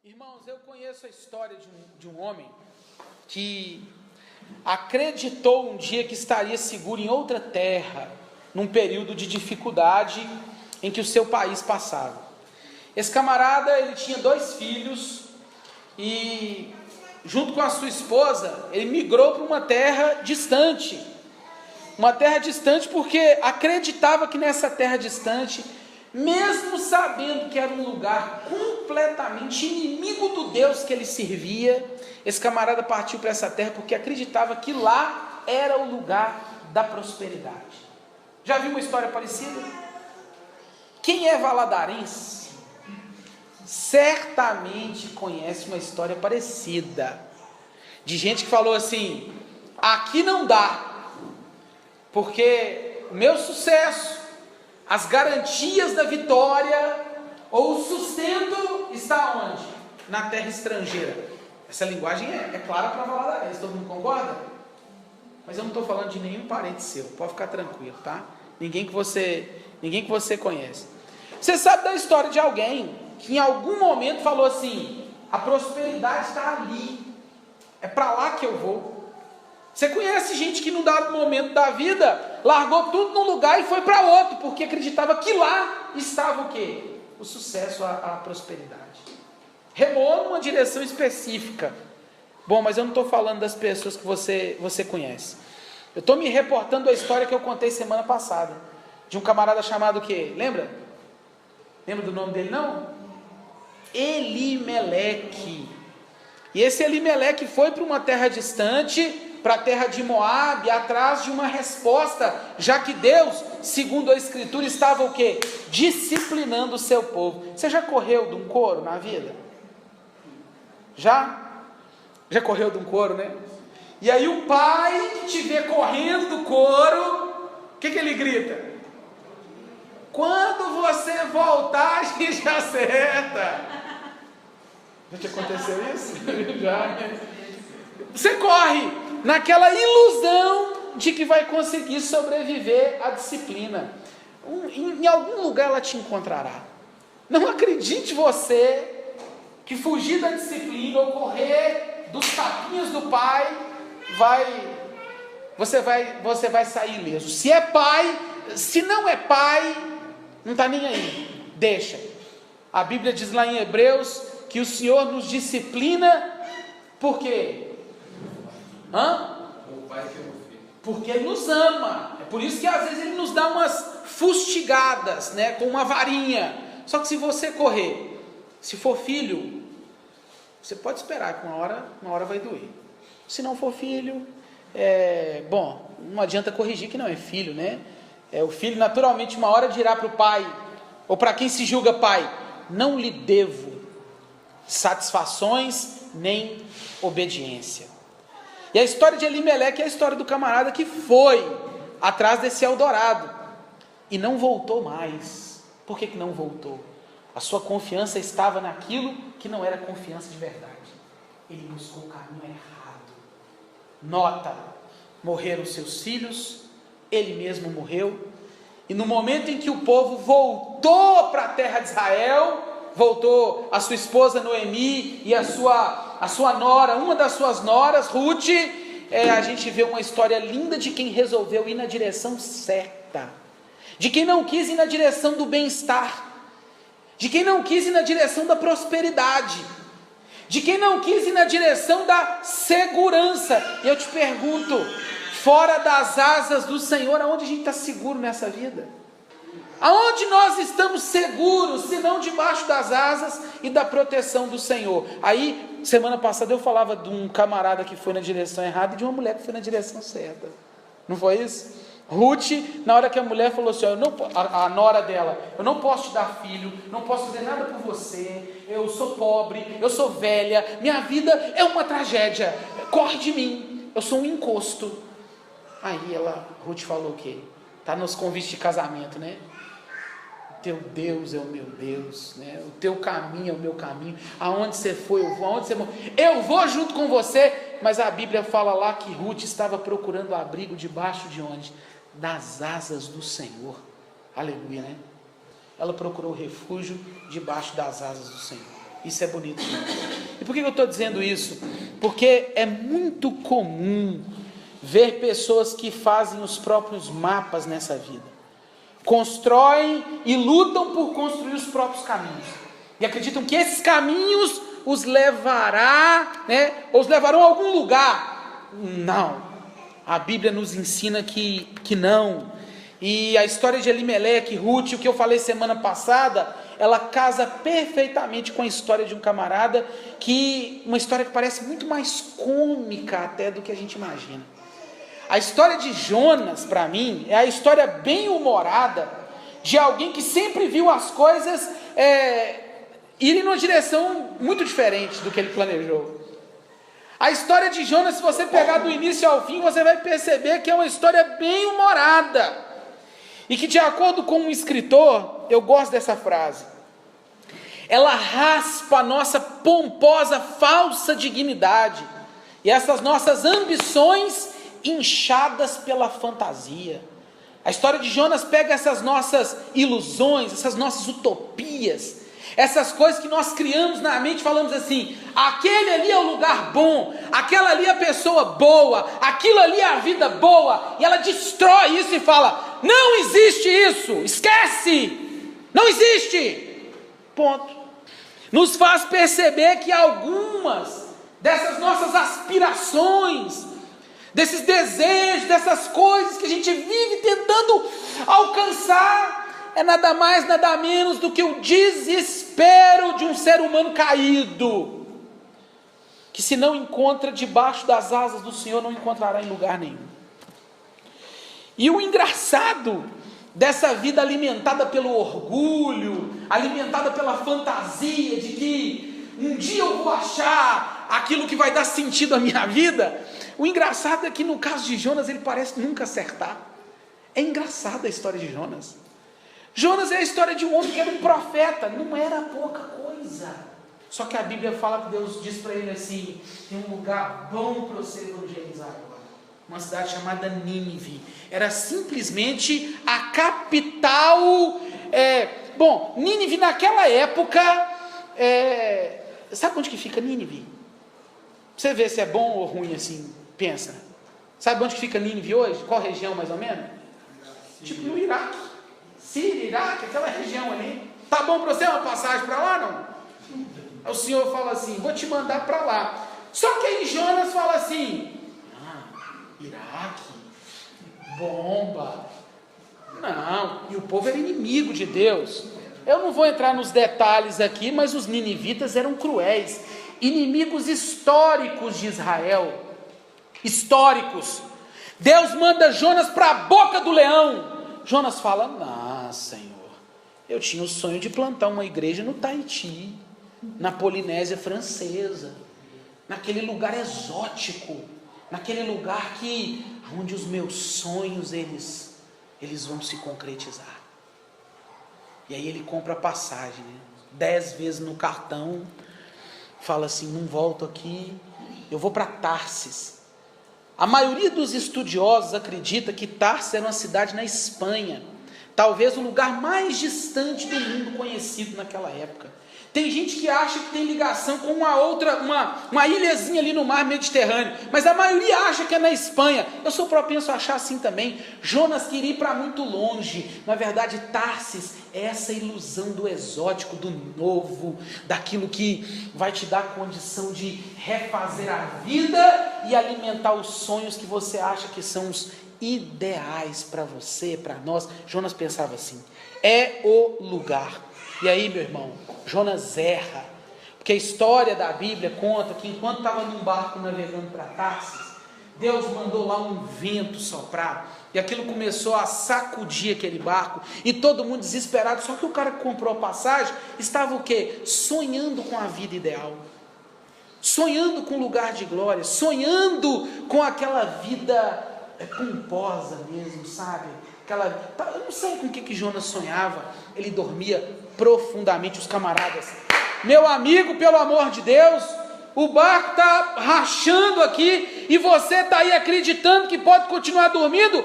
Irmãos, eu conheço a história de um homem que acreditou um dia que estaria seguro em outra terra, num período de dificuldade em que o seu país passava. Esse camarada, ele tinha 2 filhos e, junto com a sua esposa, ele migrou para uma terra distante. Uma terra distante porque acreditava que nessa terra distante, mesmo sabendo que era um lugar completamente inimigo do Deus que ele servia, esse camarada partiu para essa terra porque acreditava que lá era o lugar da prosperidade. Já viu uma história parecida? Quem é valadarense certamente conhece uma história parecida, de gente que falou assim: aqui não dá, porque o meu sucesso, as garantias da vitória ou o sustento está onde? Na terra estrangeira. Essa linguagem é clara para valadarense, todo mundo concorda? Mas eu não estou falando de nenhum parente seu, pode ficar tranquilo, tá? Ninguém que você conhece. Você sabe da história de alguém que em algum momento falou assim: a prosperidade está ali, é para lá que eu vou. Você conhece gente que num dado momento da vida largou tudo num lugar e foi para outro, porque acreditava que lá estava o quê? O sucesso, a prosperidade. Remou numa direção específica. Bom, mas eu não estou falando das pessoas que você conhece. Eu estou me reportando a história que eu contei semana passada, de um camarada chamado o quê? Lembra? Lembra do nome dele não? Elimeleque. E esse Elimeleque foi para uma terra distante, para a terra de Moabe, atrás de uma resposta, já que Deus, segundo a Escritura, estava o quê? Disciplinando o seu povo. Você já correu de um couro na vida? Já correu de um couro, né? E aí o pai que te vê correndo do couro, o que ele grita? Quando você voltar, a gente acerta. Já te aconteceu isso? Já. Você corre naquela ilusão de que vai conseguir sobreviver à disciplina. Em algum lugar ela te encontrará. Não acredite você que fugir da disciplina ou correr dos tapinhas do pai, você vai sair ileso. Se é pai, se não é pai, não está nem aí, deixa. A Bíblia diz lá em Hebreus que o Senhor nos disciplina, por quê? Porque Ele nos ama. É por isso que às vezes Ele nos dá umas fustigadas, né, com uma varinha. Só que se você correr, se for filho, você pode esperar que uma hora vai doer. Se não for filho, bom, não adianta corrigir que não é filho, né? O filho naturalmente uma hora dirá para o pai, ou para quem se julga pai: não lhe devo satisfações nem obediência. E a história de Elimeleque é a história do camarada que foi atrás desse Eldorado e não voltou mais. Por que não voltou? A sua confiança estava naquilo que não era confiança de verdade. Ele buscou o caminho errado. Nota: morreram seus filhos, ele mesmo morreu, e no momento em que o povo voltou para a terra de Israel, voltou a sua esposa Noemi e a sua nora, uma das suas noras, Ruth, a gente vê uma história linda de quem resolveu ir na direção certa, de quem não quis ir na direção do bem-estar, de quem não quis ir na direção da prosperidade, de quem não quis ir na direção da segurança. E eu te pergunto, fora das asas do Senhor, aonde a gente está seguro nessa vida? Aonde nós estamos seguros, se não debaixo das asas e da proteção do Senhor? Aí, semana passada eu falava de um camarada que foi na direção errada e de uma mulher que foi na direção certa. Não foi isso? Ruth, na hora que a mulher falou assim, a nora dela: eu não posso te dar filho, não posso fazer nada por você, eu sou pobre, eu sou velha, minha vida é uma tragédia, corre de mim, eu sou um encosto. Aí Ruth falou o quê? Está nos convites de casamento, né? Teu Deus é o meu Deus, né? O teu caminho é o meu caminho. Aonde você foi, eu vou. Aonde você morreu, eu vou junto com você. Mas a Bíblia fala lá que Ruth estava procurando abrigo debaixo de onde? Das asas do Senhor. Aleluia, né? Ela procurou refúgio debaixo das asas do Senhor. Isso é bonito. E por que eu estou dizendo isso? Porque é muito comum ver pessoas que fazem os próprios mapas nessa vida. Constroem e lutam por construir os próprios caminhos. E acreditam que esses caminhos os levarão a algum lugar. Não. A Bíblia nos ensina que não. E a história de Elimeleque, Ruth, o que eu falei semana passada, ela casa perfeitamente com a história de um camarada, uma história que parece muito mais cômica até do que a gente imagina. A história de Jonas, para mim, é a história bem humorada de alguém que sempre viu as coisas irem numa direção muito diferente do que ele planejou. A história de Jonas, se você pegar do início ao fim, você vai perceber que é uma história bem humorada. E que, de acordo com um escritor, eu gosto dessa frase, ela raspa a nossa pomposa, falsa dignidade e essas nossas ambições inchadas pela fantasia. A história de Jonas pega essas nossas ilusões, essas nossas utopias, essas coisas que nós criamos na mente, falamos assim: aquele ali é o lugar bom, aquela ali é a pessoa boa, aquilo ali é a vida boa, e ela destrói isso e fala: não existe isso, esquece, não existe, ponto. Nos faz perceber que algumas dessas nossas aspirações, desses desejos, dessas coisas que a gente vive tentando alcançar, é nada mais, nada menos do que o desespero de um ser humano caído, que se não encontra debaixo das asas do Senhor, não encontrará em lugar nenhum. E o engraçado dessa vida alimentada pelo orgulho, alimentada pela fantasia de que um dia eu vou achar aquilo que vai dar sentido à minha vida, o engraçado é que no caso de Jonas, ele parece nunca acertar. É engraçada a história de Jonas. Jonas é a história de um homem que era um profeta, não era pouca coisa. Só que a Bíblia fala que Deus diz para ele assim: tem um lugar bom para você evangelizar agora. Uma cidade chamada Nínive. Era simplesmente a capital. Nínive naquela época, sabe onde que fica Nínive? Você vê se é bom ou ruim assim, pensa. Sabe onde que fica Nínive hoje? Qual região mais ou menos? Tipo no Iraque. Síria, Iraque, aquela região ali. Tá bom para você uma passagem para lá, não? O Senhor fala assim: vou te mandar para lá. Só que aí Jonas fala assim: Iraque, bomba. Não, e o povo era inimigo de Deus. Eu não vou entrar nos detalhes aqui, mas os ninivitas eram cruéis, inimigos históricos de Israel. Históricos. Deus manda Jonas para a boca do leão. Jonas fala: não, Senhor, eu tinha o sonho de plantar uma igreja no Tahiti, na Polinésia Francesa, naquele lugar exótico, naquele lugar onde os meus sonhos eles vão se concretizar. E aí ele compra a passagem, 10 vezes no cartão, fala assim: não volto aqui, eu vou para Tarsis. A maioria dos estudiosos acredita que Tarsis era uma cidade na Espanha, talvez o lugar mais distante do mundo conhecido naquela época. Tem gente que acha que tem ligação com uma ilhazinha ali no mar Mediterrâneo, mas a maioria acha que é na Espanha. Eu sou propenso a achar assim também. Jonas queria ir para muito longe. Na verdade, Tarsis é essa ilusão do exótico, do novo, daquilo que vai te dar condição de refazer a vida e alimentar os sonhos que você acha que são os ideais para você, para nós. Jonas pensava assim: é o lugar. E aí, meu irmão, Jonas erra, porque a história da Bíblia conta que enquanto estava num barco navegando para Tarsis, Deus mandou lá um vento soprar, e aquilo começou a sacudir aquele barco, e todo mundo desesperado. Só que o cara que comprou a passagem estava o quê? Sonhando com a vida ideal, sonhando com o lugar de glória, sonhando com aquela vida pomposa mesmo, sabe? Eu não sei com o que Jonas sonhava. Ele dormia profundamente. Os camaradas: meu amigo, pelo amor de Deus, o barco está rachando aqui e você está aí acreditando que pode continuar dormindo?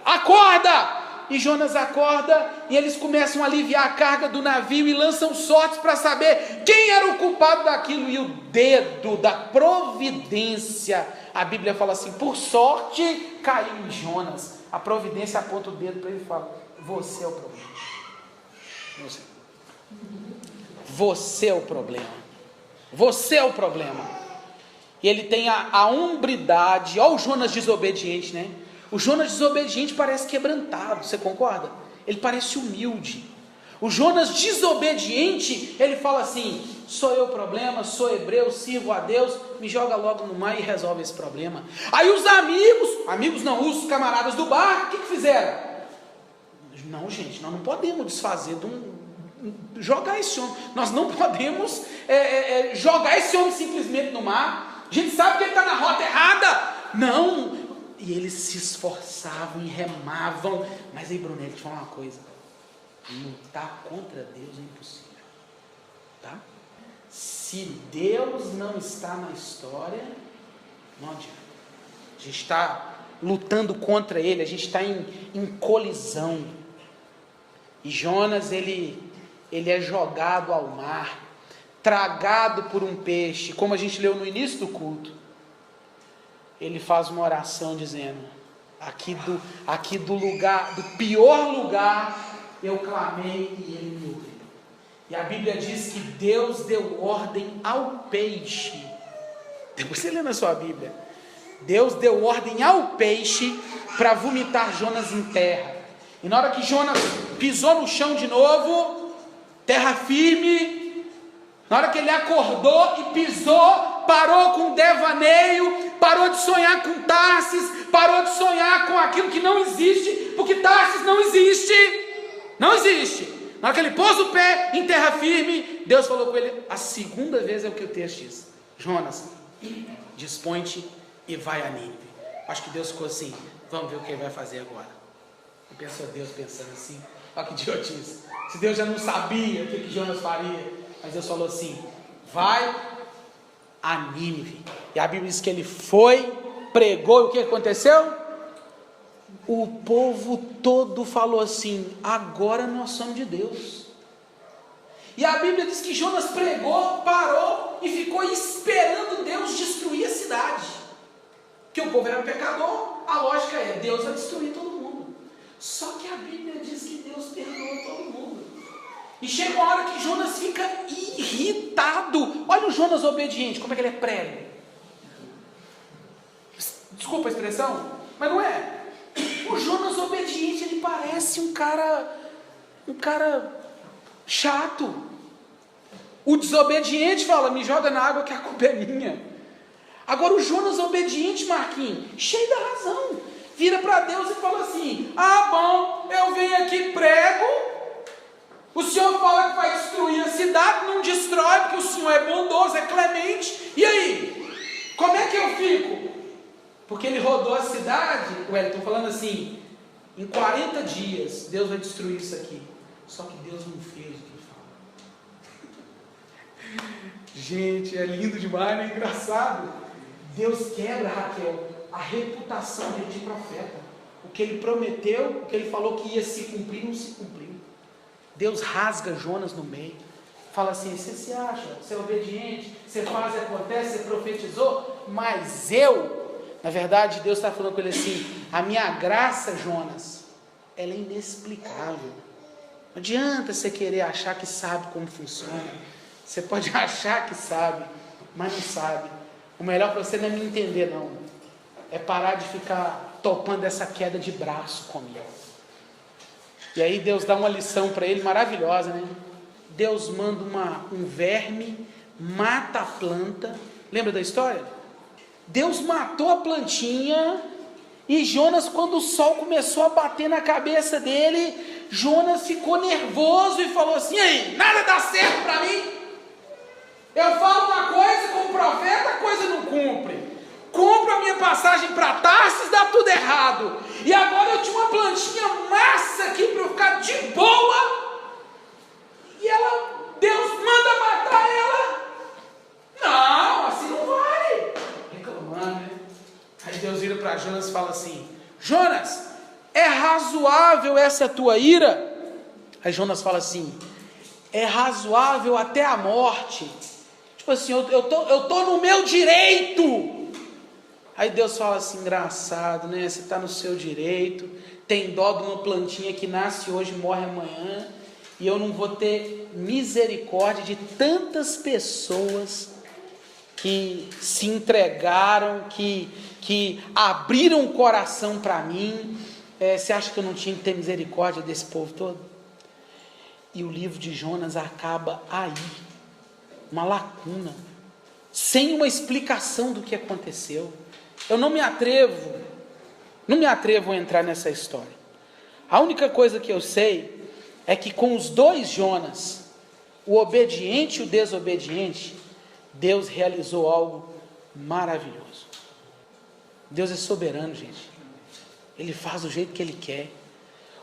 Acorda! e Jonas acorda, e eles começam a aliviar a carga do navio e lançam sortes para saber quem era o culpado daquilo. E o dedo da providência, a Bíblia fala assim, por sorte caiu em Jonas. A providência aponta o dedo para ele e fala, você é o problema. Você é o problema. Você é o problema. E ele tem a hombridade. Olha o Jonas desobediente, né? O Jonas desobediente parece quebrantado, você concorda? Ele parece humilde. O Jonas desobediente, ele fala assim, sou eu o problema, sou hebreu, sirvo a Deus, me joga logo no mar e resolve esse problema. Aí os amigos não, os camaradas do barco, o que fizeram? Não, gente, nós não podemos desfazer jogar esse homem. Nós não podemos jogar esse homem simplesmente no mar. A gente sabe que ele está na rota errada. Não. E eles se esforçavam e remavam. Mas aí, Brunelli, deixa eu falar uma coisa. Lutar contra Deus é impossível. Tá? Se Deus não está na história, não adianta. A gente está lutando contra Ele. A gente está em colisão. E Jonas, ele é jogado ao mar, tragado por um peixe, como a gente leu no início do culto. Ele faz uma oração dizendo, aqui do lugar, do pior lugar, eu clamei e ele me ouviu. E a Bíblia diz que Deus deu ordem ao peixe. Depois você lê na sua Bíblia. Deus deu ordem ao peixe para vomitar Jonas em terra. E na hora que Jonas pisou no chão de novo, terra firme, na hora que ele acordou e pisou, parou com o devaneio, parou de sonhar com Tarsis, parou de sonhar com aquilo que não existe, porque Tarsis não existe, não existe. Na hora que ele pôs o pé em terra firme, Deus falou com ele, a segunda vez é o que o texto diz, Jonas, dispõe-te e vai a Nínive. Acho que Deus ficou assim, vamos ver o que ele vai fazer agora. E pensou Deus pensando assim, olha que idiotice, se Deus já não sabia o que Jonas faria, mas Deus falou assim, vai a Nínive. E a Bíblia diz que ele foi, pregou, e o que aconteceu? O povo todo falou assim, agora nós somos de Deus. E a Bíblia diz que Jonas pregou, parou e ficou esperando Deus destruir a cidade. Que o povo era pecador, a lógica é, Deus vai destruir todo mundo. Só que a Bíblia diz que Deus perdoa todo mundo. E chega uma hora que Jonas fica irritado. Olha o Jonas obediente, como é que ele é prego. Desculpa a expressão, mas não é. O Jonas obediente, ele parece um cara chato. O desobediente fala, me joga na água que a culpa é minha. Agora o Jonas obediente, Marquinhos, cheio da razão, vira para Deus e fala assim, ah bom, eu venho aqui prego, o Senhor fala que vai destruir a cidade, não destrói, porque o Senhor é bondoso, é clemente, e aí? Como é que eu fico? Porque ele rodou a cidade, estou falando assim, em 40 dias, Deus vai destruir isso aqui. Só que Deus não fez o que ele falou. Gente, é lindo demais, não é engraçado? Deus quebra, Raquel, a reputação dele de profeta. O que ele prometeu, o que ele falou que ia se cumprir, não se cumpriu. Deus rasga Jonas no meio. Fala assim, você se acha, você é obediente, você faz e acontece, você profetizou, mas na verdade, Deus está falando com ele assim, a minha graça, Jonas, ela é inexplicável. Não adianta você querer achar que sabe como funciona. Você pode achar que sabe, mas não sabe. O melhor para você não é me entender, não. É parar de ficar topando essa queda de braço comigo. E aí Deus dá uma lição para ele maravilhosa, né? Deus manda um verme, mata a planta. Lembra da história? Deus matou a plantinha e Jonas, quando o sol começou a bater na cabeça dele, Jonas ficou nervoso e falou assim, aí, nada dá certo para mim. Eu falo uma coisa como profeta, a coisa não cumpre. Compro a minha passagem para Tarsis, dá tudo errado. E agora eu tinha uma plantinha massa aqui para eu ficar de boa. E Deus manda matar ela. Não, assim não vai. Reclamando, né? Aí Deus vira para Jonas e fala assim, Jonas, é razoável razoável essa tua ira? Aí Jonas fala assim: é razoável até a morte. Tipo assim, eu tô no meu direito. Aí Deus fala assim: engraçado, né? Você está no seu direito, tem dó de uma plantinha que nasce hoje e morre amanhã, e eu não vou ter misericórdia de tantas pessoas que se entregaram, que abriram o coração para mim. Você acha que eu não tinha que ter misericórdia desse povo todo? E o livro de Jonas acaba aí, uma lacuna, sem uma explicação do que aconteceu. Eu não me atrevo a entrar nessa história. A única coisa que eu sei é que com os dois Jonas, o obediente e o desobediente, Deus realizou algo maravilhoso. Deus é soberano, gente. Ele faz do jeito que Ele quer.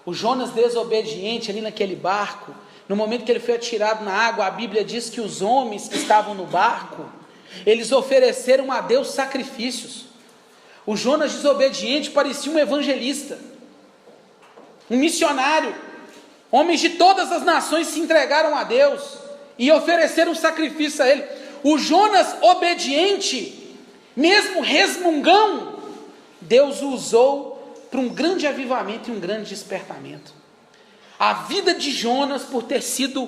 O Jonas desobediente ali naquele barco, no momento que ele foi atirado na água, a Bíblia diz que os homens que estavam no barco, eles ofereceram a Deus sacrifícios. O Jonas desobediente parecia um evangelista, um missionário. Homens de todas as nações se entregaram a Deus e ofereceram sacrifício a Ele. O Jonas obediente, mesmo resmungão, Deus o usou para um grande avivamento e um grande despertamento. A vida de Jonas, por ter sido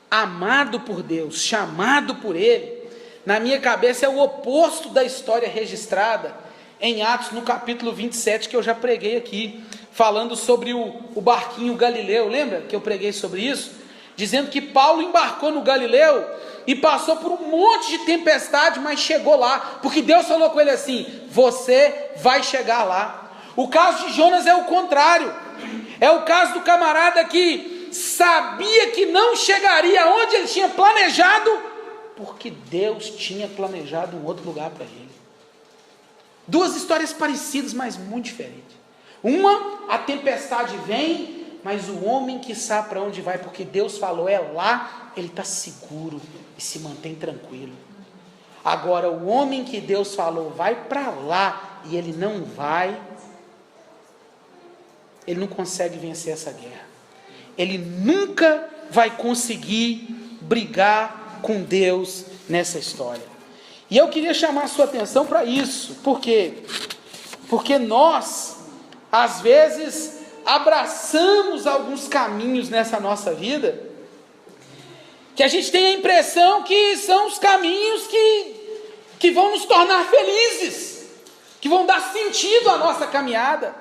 amado por Deus, chamado por Ele, na minha cabeça é o oposto da história registrada em Atos, no capítulo 27, que eu já preguei aqui, falando sobre o barquinho Galileu. Lembra que eu preguei sobre isso? Dizendo que Paulo embarcou no Galileu e passou por um monte de tempestade, mas chegou lá, porque Deus falou com ele assim: você vai chegar lá. O caso de Jonas é o contrário. É o caso do camarada que sabia que não chegaria onde ele tinha planejado, porque Deus tinha planejado um outro lugar para ele. Duas histórias parecidas, mas muito diferentes. Uma, a tempestade vem, mas o homem que sabe para onde vai, porque Deus falou, é lá, ele está seguro e se mantém tranquilo. Agora, o homem que Deus falou, vai para lá, e ele não vai, ele não consegue vencer essa guerra. Ele nunca vai conseguir brigar com Deus nessa história. E eu queria chamar a sua atenção para isso. Por quê? Porque nós, às vezes, abraçamos alguns caminhos nessa nossa vida, que a gente tem a impressão que são os caminhos que vão nos tornar felizes, que vão dar sentido à nossa caminhada.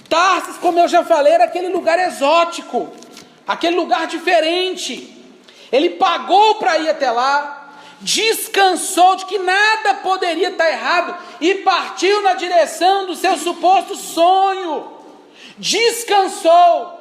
Tarsis, como eu já falei, era aquele lugar exótico, aquele lugar diferente. Ele pagou para ir até lá, descansou de que nada poderia estar errado e partiu na direção do seu suposto sonho. Descansou.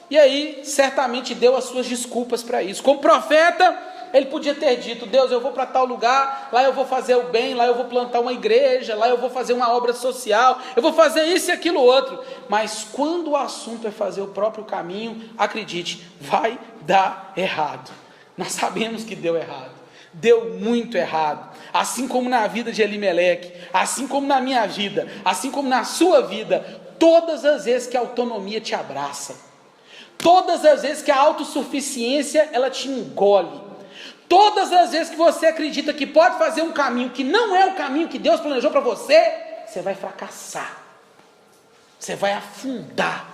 E aí, certamente deu as suas desculpas para isso. Como profeta, ele podia ter dito: Deus, eu vou para tal lugar, lá eu vou fazer o bem, lá eu vou plantar uma igreja, lá eu vou fazer uma obra social, eu vou fazer isso e aquilo outro. Mas quando o assunto é fazer o próprio caminho, acredite, vai dar errado. Nós sabemos que deu errado, deu muito errado, assim como na vida de Elimeleque, assim como na minha vida, assim como na sua vida. Todas as vezes que a autonomia te abraça, todas as vezes que a autossuficiência ela te engole, todas as vezes que você acredita que pode fazer um caminho que não é o caminho que Deus planejou para você, você vai fracassar, você vai afundar,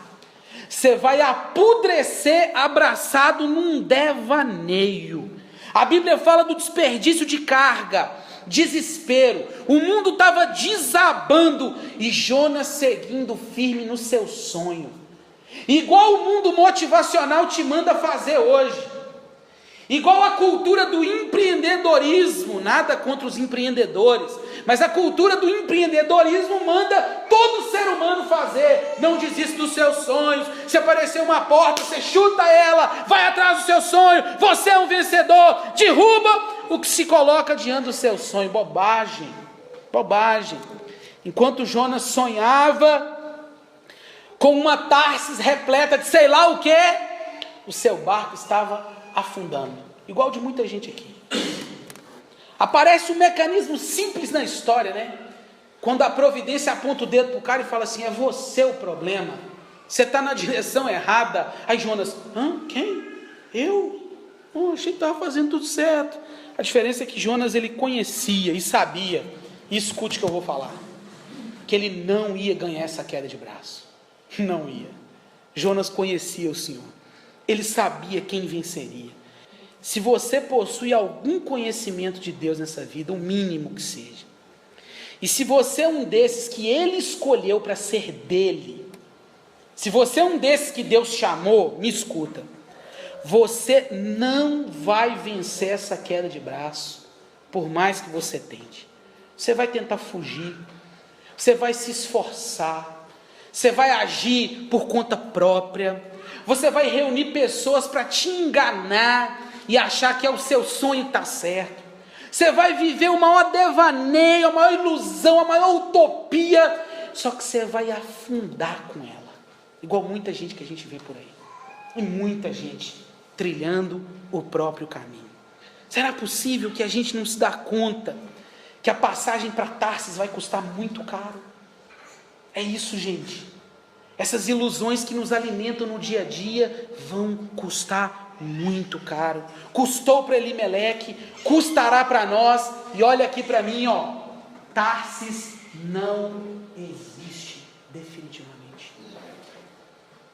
você vai apodrecer abraçado num devaneio. A Bíblia fala do desperdício de carga, desespero. O mundo estava desabando e Jonas seguindo firme no seu sonho, igual o mundo motivacional te manda fazer hoje, igual a cultura do empreendedorismo. Nada contra os empreendedores, mas a cultura do empreendedorismo manda todo ser humano fazer. Não desista dos seus sonhos. Se aparecer uma porta, você chuta ela, vai atrás do seu sonho, você é um vencedor. Derruba o que se coloca diante do seu sonho. Bobagem, bobagem. Enquanto Jonas sonhava com uma Tarsis repleta de sei lá o que, o seu barco estava afundando, igual de muita gente aqui. Aparece um mecanismo simples na história, né? Quando a providência aponta o dedo para o cara e fala assim: é você o problema. Você está na direção errada. Aí Jonas, quem? Eu? Achei que estava fazendo tudo certo. A diferença é que Jonas, ele conhecia e sabia, e escute o que eu vou falar, que ele não ia ganhar essa queda de braço. Não ia. Jonas conhecia o Senhor. Ele sabia quem venceria. Se você possui algum conhecimento de Deus nessa vida, o mínimo que seja, e se você é um desses que Ele escolheu para ser dele, se você é um desses que Deus chamou, me escuta, você não vai vencer essa queda de braço, por mais que você tente. Você vai tentar fugir, você vai se esforçar, você vai agir por conta própria, você vai reunir pessoas para te enganar e achar que é o seu sonho está certo. Você vai viver o maior devaneio, a maior ilusão, a maior utopia, só que você vai afundar com ela, igual muita gente que a gente vê por aí, e muita gente trilhando o próprio caminho. Será possível que a gente não se dá conta que a passagem para Tarsis vai custar muito caro? É isso, gente. Essas ilusões que nos alimentam no dia a dia vão custar muito caro. Custou para Elimeleque, custará para nós. E olha aqui para mim, Tarsis não existe definitivamente.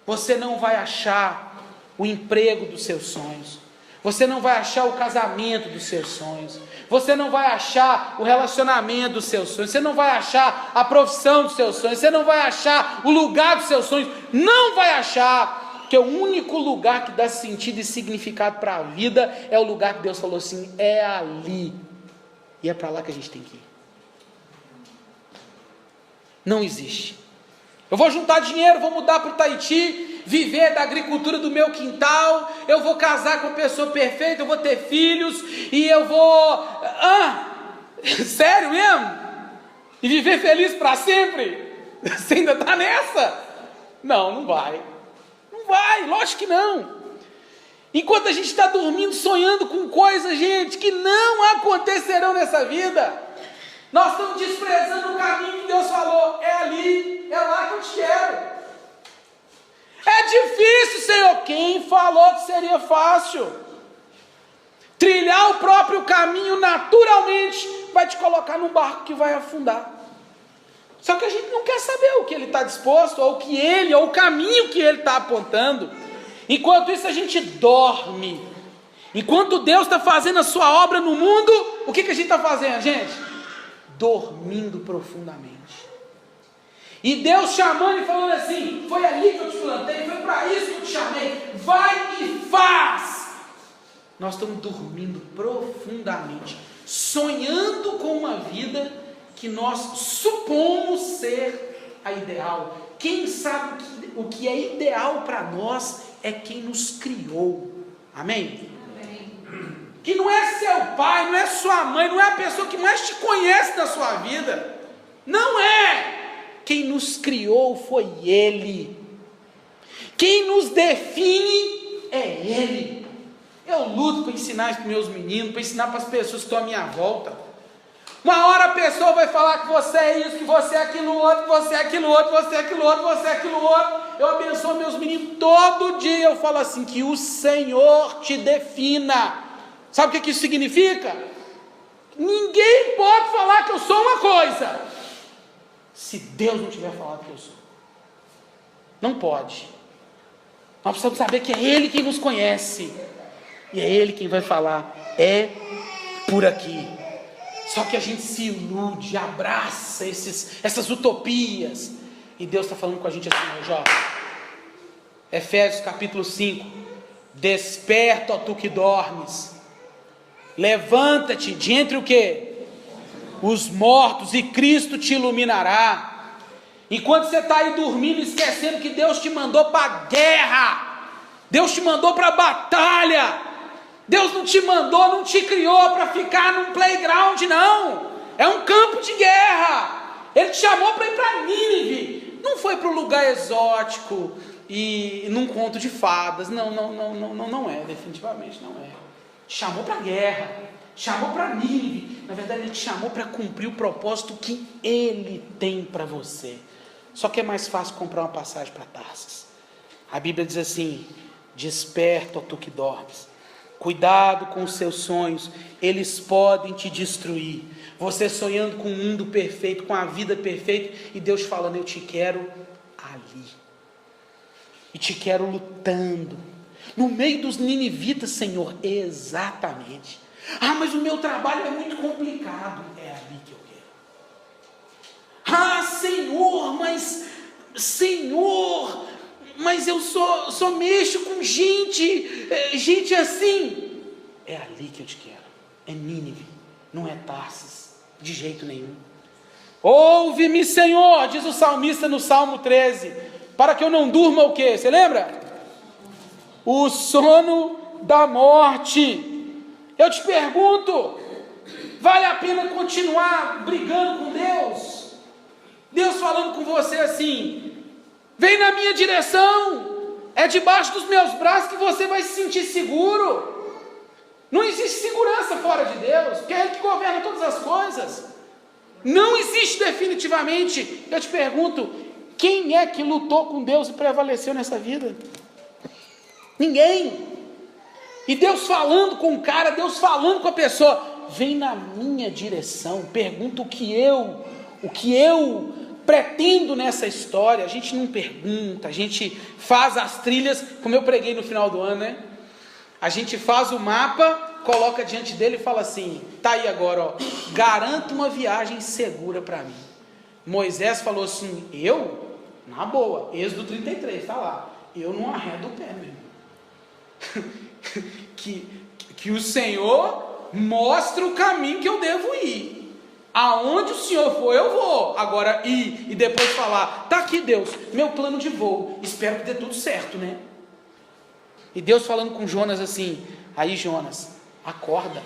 Você não vai achar o emprego dos seus sonhos. Você não vai achar o casamento dos seus sonhos. Você não vai achar o relacionamento dos seus sonhos. Você não vai achar a profissão dos seus sonhos. Você não vai achar o lugar dos seus sonhos. Não vai achar. Porque o único lugar que dá sentido e significado para a vida é o lugar que Deus falou assim, é ali. E é para lá que a gente tem que ir. Não existe. Eu vou juntar dinheiro, vou mudar para o Tahiti, viver da agricultura do meu quintal, eu vou casar com a pessoa perfeita, eu vou ter filhos, e eu vou... sério mesmo? E viver feliz para sempre? Você ainda está nessa? Não vai. Não vai, lógico que não. Enquanto a gente está dormindo, sonhando com coisas, gente, que não acontecerão nessa vida, nós estamos desprezando o caminho que Deus falou, é ali, é lá que eu te quero. É difícil, Senhor. Quem falou que seria fácil? Trilhar o próprio caminho naturalmente vai te colocar num barco que vai afundar. Só que a gente não quer saber o que Ele está disposto, ou o caminho que Ele está apontando. Enquanto isso a gente dorme. Enquanto Deus está fazendo a sua obra no mundo, o que a gente está fazendo, gente? Dormindo profundamente. E Deus chamando e falando assim, foi ali que eu te plantei, foi para isso que eu te chamei, vai e faz. Nós estamos dormindo profundamente, sonhando com uma vida que nós supomos ser a ideal. Quem sabe o que é ideal para nós é quem nos criou. Amém? Amém? Que não é seu pai, não é sua mãe, não é a pessoa que mais te conhece da sua vida. Não é. Quem nos criou foi Ele. Quem nos define é Ele. Eu luto para ensinar isso para meus meninos, para ensinar para as pessoas que estão à minha volta. Uma hora a pessoa vai falar que você é isso, que você é aquilo outro, que você é aquilo outro, você é aquilo outro, você é aquilo outro. Eu abençoo meus meninos todo dia. Eu falo assim, que o Senhor te defina. Sabe o que isso significa? Ninguém pode falar que eu sou uma coisa se Deus não tiver falado que eu sou. Não pode. Nós precisamos saber que é Ele quem nos conhece. E é Ele quem vai falar. É por aqui. Só que a gente se ilude, abraça essas utopias. E Deus está falando com a gente assim hoje, Efésios capítulo 5. Desperta, ó tu que dormes. Levanta-te de entre o quê? Os mortos, e Cristo te iluminará. Enquanto você está aí dormindo, esquecendo que Deus te mandou para a guerra, Deus te mandou para a batalha, Deus não te mandou, não te criou para ficar num playground, não. É um campo de guerra. Ele te chamou para ir para Nínive. Não foi para um lugar exótico e num conto de fadas. Não é, definitivamente não é. Te chamou para a guerra, chamou para Nínive. Na verdade, Ele te chamou para cumprir o propósito que Ele tem para você. Só que é mais fácil comprar uma passagem para Tarsis. A Bíblia diz assim: desperta, ó tu que dormes. Cuidado com os seus sonhos, eles podem te destruir. Você sonhando com um mundo perfeito, com a vida perfeita, e Deus falando: eu te quero ali. E te quero lutando. No meio dos ninivitas, Senhor, exatamente. Ah, mas o meu trabalho é muito complicado. É ali que eu quero. Ah, Senhor, mas eu só mexo com gente assim. É ali que eu te quero. É Nínive, não é Tarsis, de jeito nenhum. Ouve-me, Senhor, diz o salmista no Salmo 13, para que eu não durma o quê? Você lembra? O sono da morte. Eu te pergunto, vale a pena continuar brigando com Deus? Deus falando com você assim: vem na minha direção, é debaixo dos meus braços que você vai se sentir seguro. Não existe segurança fora de Deus, porque é Ele que governa todas as coisas. Não existe definitivamente. Eu te pergunto, quem é que lutou com Deus e prevaleceu nessa vida? Ninguém. E Deus falando com o cara, Deus falando com a pessoa: vem na minha direção, pergunta o que eu pretendo nessa história. A gente não pergunta, a gente faz as trilhas, como eu preguei no final do ano, né? A gente faz o mapa, coloca diante dele e fala assim: tá aí agora, ó, garanto uma viagem segura para mim. Moisés falou assim: eu? Na boa, Êxodo 33, tá lá, eu não arredo o pé, meu irmão. que o Senhor mostre o caminho que eu devo ir. Aonde o Senhor for, eu vou. Agora ir e depois falar: tá aqui, Deus, meu plano de voo, espero que dê tudo certo, né? E Deus falando com Jonas assim: aí, Jonas, acorda,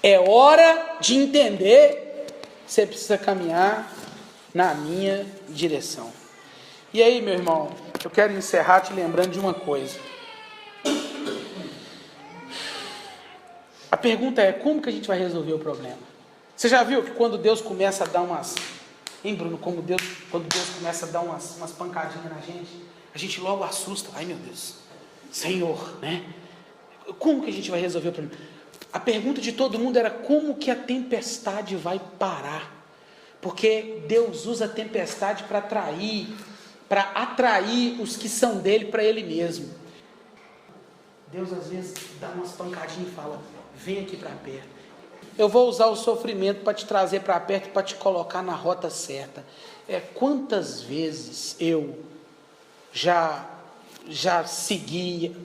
é hora de entender, você precisa caminhar na minha direção. E aí, meu irmão, eu quero encerrar te lembrando de uma coisa. A pergunta é: como que a gente vai resolver o problema? Você já viu que quando Deus começa a dar umas... Hein, Bruno? Quando Deus começa a dar umas pancadinhas na gente, a gente logo assusta. Ai, meu Deus, Senhor, né? Como que a gente vai resolver o problema? A pergunta de todo mundo era: como que a tempestade vai parar? Porque Deus usa a tempestade para atrair os que são dele para ele mesmo. Deus às vezes dá umas pancadinhas e fala: vem aqui para perto. Eu vou usar o sofrimento para te trazer para perto, para te colocar na rota certa. Quantas vezes eu já segui,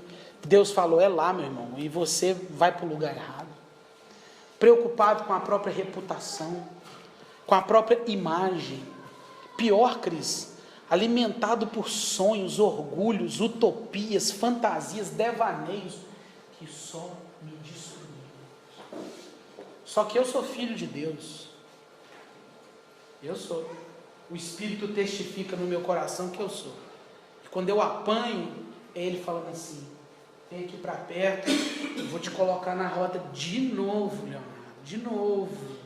Deus falou: é lá, meu irmão, e você vai para o lugar errado. Preocupado com a própria reputação, com a própria imagem. Pior, Cris, alimentado por sonhos, orgulhos, utopias, fantasias, devaneios, que só me destruíram. Só que eu sou filho de Deus. Eu sou. O Espírito testifica no meu coração que eu sou. E quando eu apanho, é Ele falando assim: vem aqui para perto, eu vou te colocar na rota de novo, Leonardo, de novo.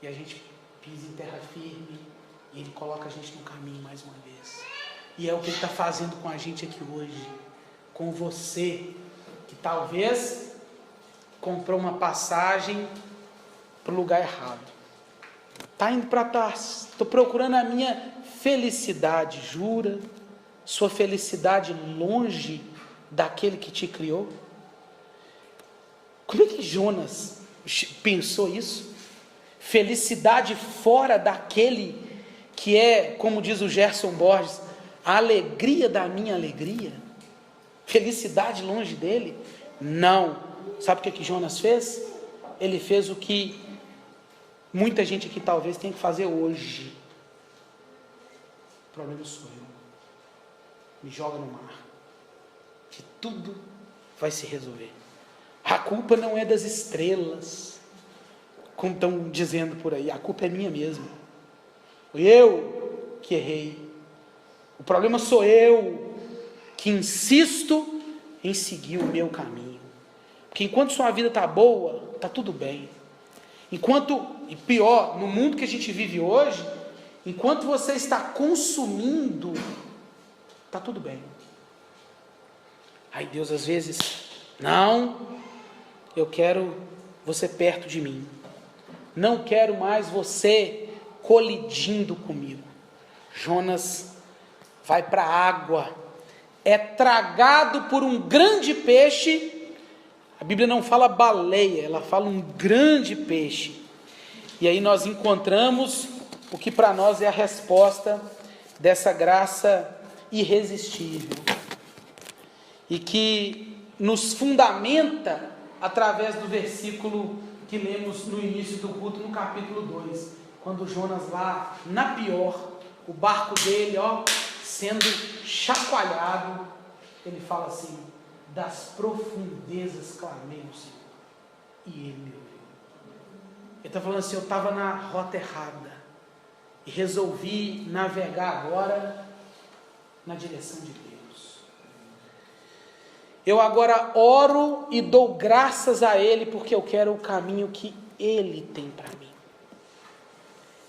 E a gente pisa em terra firme, e Ele coloca a gente no caminho mais uma vez. E é o que Ele está fazendo com a gente aqui hoje, com você, que talvez comprou uma passagem para o lugar errado. Está indo para Tarsis, estou procurando a minha felicidade, jura? Sua felicidade longe daquele que te criou? Como é que Jonas pensou isso? Felicidade fora daquele que é, como diz o Gerson Borges, a alegria da minha alegria? Felicidade longe dele? Não. Sabe o que Jonas fez? Ele fez o que muita gente aqui talvez tenha que fazer hoje. O problema sou eu. Me joga no mar, que tudo vai se resolver. A culpa não é das estrelas, como estão dizendo por aí. A culpa é minha mesmo. Eu que errei. O problema sou eu que insisto em seguir o meu caminho. Porque enquanto sua vida está boa, está tudo bem. Enquanto, e pior, no mundo que a gente vive hoje, enquanto você está consumindo Está tudo bem. Aí Deus às vezes, não, eu quero você perto de mim. Não quero mais você colidindo comigo. Jonas vai para a água, é tragado por um grande peixe. A Bíblia não fala baleia, ela fala um grande peixe. E aí nós encontramos o que para nós é a resposta dessa graça irresistível. E que nos fundamenta através do versículo que lemos no início do culto, no capítulo 2. Quando Jonas lá, na pior, o barco dele, sendo chacoalhado, ele fala assim: das profundezas clamei ao Senhor, e Ele me ouviu. Ele está falando assim: eu estava na rota errada, e resolvi navegar agora na direção de Deus. Eu agora oro e dou graças a Ele, porque eu quero o caminho que Ele tem para mim.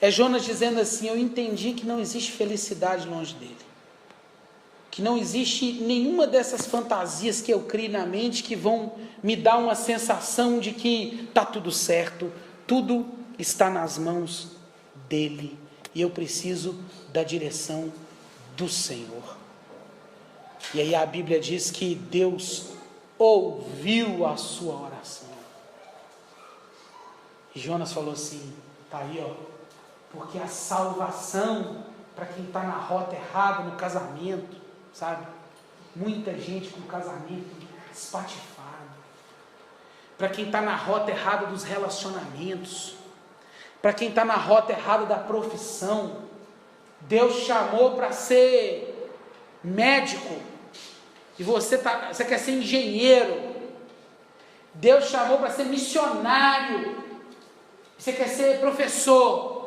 É Jonas dizendo assim: eu entendi que não existe felicidade longe dele, que não existe nenhuma dessas fantasias que eu crio na mente que vão me dar uma sensação de que está tudo certo, tudo está nas mãos dele, e eu preciso da direção do Senhor. E aí a Bíblia diz que Deus ouviu a sua oração. E Jonas falou assim: está aí, porque a salvação para quem está na rota errada no casamento, sabe? Muita gente com casamento espatifado. Para quem está na rota errada dos relacionamentos, para quem está na rota errada da profissão, Deus chamou para ser médico e você quer ser engenheiro. Deus chamou para ser missionário, você quer ser professor.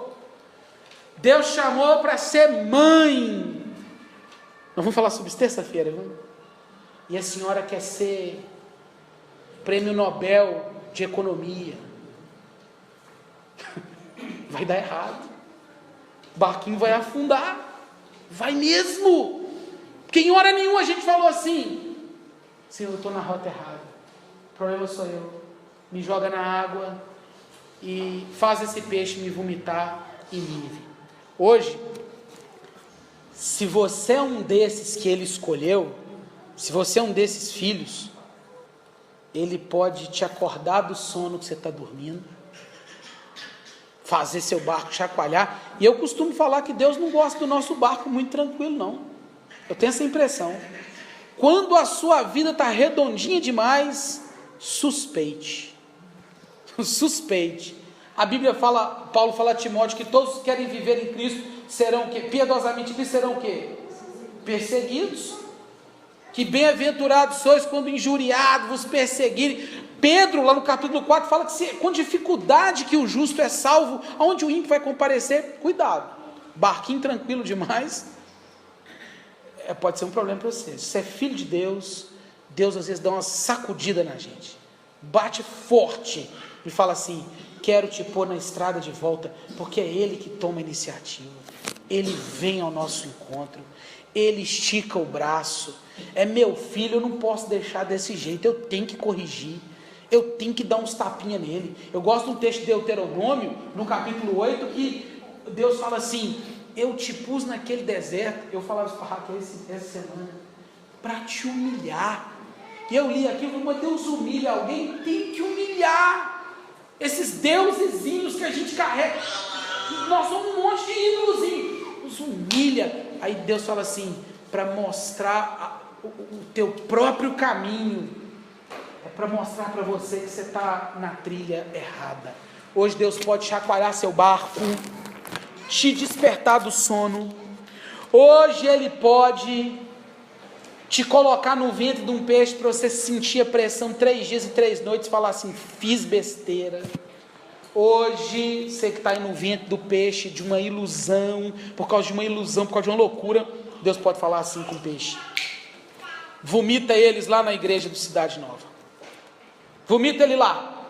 Deus chamou para ser mãe. Nós vamos falar sobre isso terça-feira, viu? E a senhora quer ser prêmio Nobel de Economia. Vai dar errado. O barquinho vai afundar. Vai mesmo. Porque em hora nenhuma a gente falou assim: Senhor, eu estou na rota errada. O problema sou eu. Me joga na água e faz esse peixe me vomitar em Nínive. Hoje, se você é um desses que ele escolheu, se você é um desses filhos, ele pode te acordar do sono que você está dormindo, fazer seu barco chacoalhar. E eu costumo falar que Deus não gosta do nosso barco muito tranquilo, não. Eu tenho essa impressão. Quando a sua vida está redondinha demais, suspeite. Suspeite. A Bíblia fala, Paulo fala a Timóteo que todos que querem viver em Cristo serão o quê? Piedosamente em Cristo serão o quê? Perseguidos. Que bem-aventurados sois quando injuriados vos perseguirem. Pedro, lá no capítulo 4, fala que com dificuldade que o justo é salvo, aonde o ímpio vai comparecer, cuidado. Barquinho tranquilo demais, pode ser um problema para você. Se você é filho de Deus, Deus às vezes dá uma sacudida na gente, bate forte e fala assim: quero te pôr na estrada de volta, porque é Ele que toma a iniciativa, Ele vem ao nosso encontro, Ele estica o braço. É meu filho, eu não posso deixar desse jeito, eu tenho que corrigir, eu tenho que dar uns tapinhas nele. Eu gosto de um texto de Deuteronômio, no capítulo 8, que Deus fala assim: eu te pus naquele deserto. Eu falava isso para Raquel essa semana, para te humilhar. E eu li aqui, mas Deus humilha alguém? Tem que humilhar esses deusezinhos que a gente carrega. Nós somos um monte de ídolozinhos, nos humilha. Aí Deus fala assim, para mostrar o teu próprio caminho, é para mostrar para você que você está na trilha errada. Hoje Deus pode chacoalhar seu barco, te despertar do sono. Hoje Ele pode te colocar no ventre de um peixe para você sentir a pressão 3 dias e 3 noites e falar assim: fiz besteira. Hoje, você que está aí no ventre do peixe, de uma ilusão, por causa de uma ilusão, por causa de uma loucura, Deus pode falar assim com o peixe: vomita eles lá na igreja do Cidade Nova, vomita ele lá,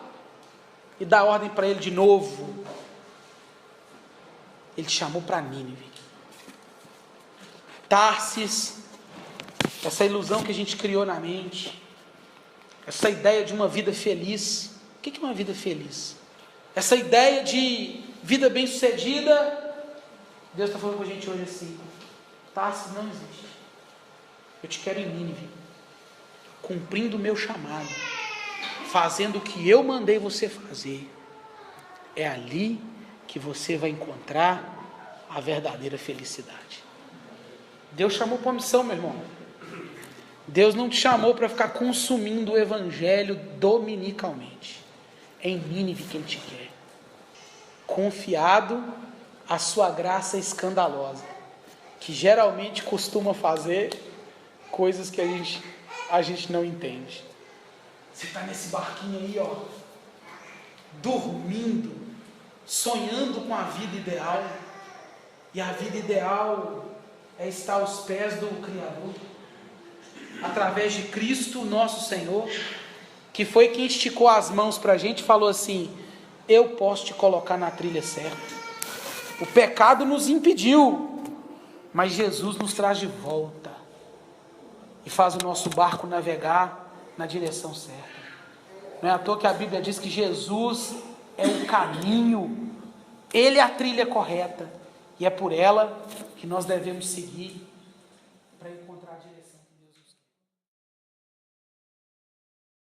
e dá ordem para ele de novo. Ele te chamou para Nínive. Tarsis essa ilusão que a gente criou na mente, essa ideia de uma vida feliz. O que é uma vida feliz? Essa ideia de vida bem-sucedida. Deus está falando com a gente hoje assim: Tarsis não existe. Eu te quero em Nínive, cumprindo o meu chamado, fazendo o que eu mandei você fazer. É ali que você vai encontrar a verdadeira felicidade. Deus chamou para uma missão, meu irmão. Deus não te chamou para ficar consumindo o evangelho dominicalmente. É em Nínive que Ele te quer. Confiado à sua graça escandalosa, que geralmente costuma fazer coisas que a gente não entende. Você está nesse barquinho aí, ó, dormindo, sonhando com a vida ideal. E a vida ideal é estar aos pés do Criador, através de Cristo nosso Senhor, que foi quem esticou as mãos para a gente e falou assim: eu posso te colocar na trilha certa. O pecado nos impediu, mas Jesus nos traz de volta e faz o nosso barco navegar na direção certa. Não é à toa que a Bíblia diz que Jesus é o caminho, Ele é a trilha correta, e é por ela que nós devemos seguir para encontrar a direção.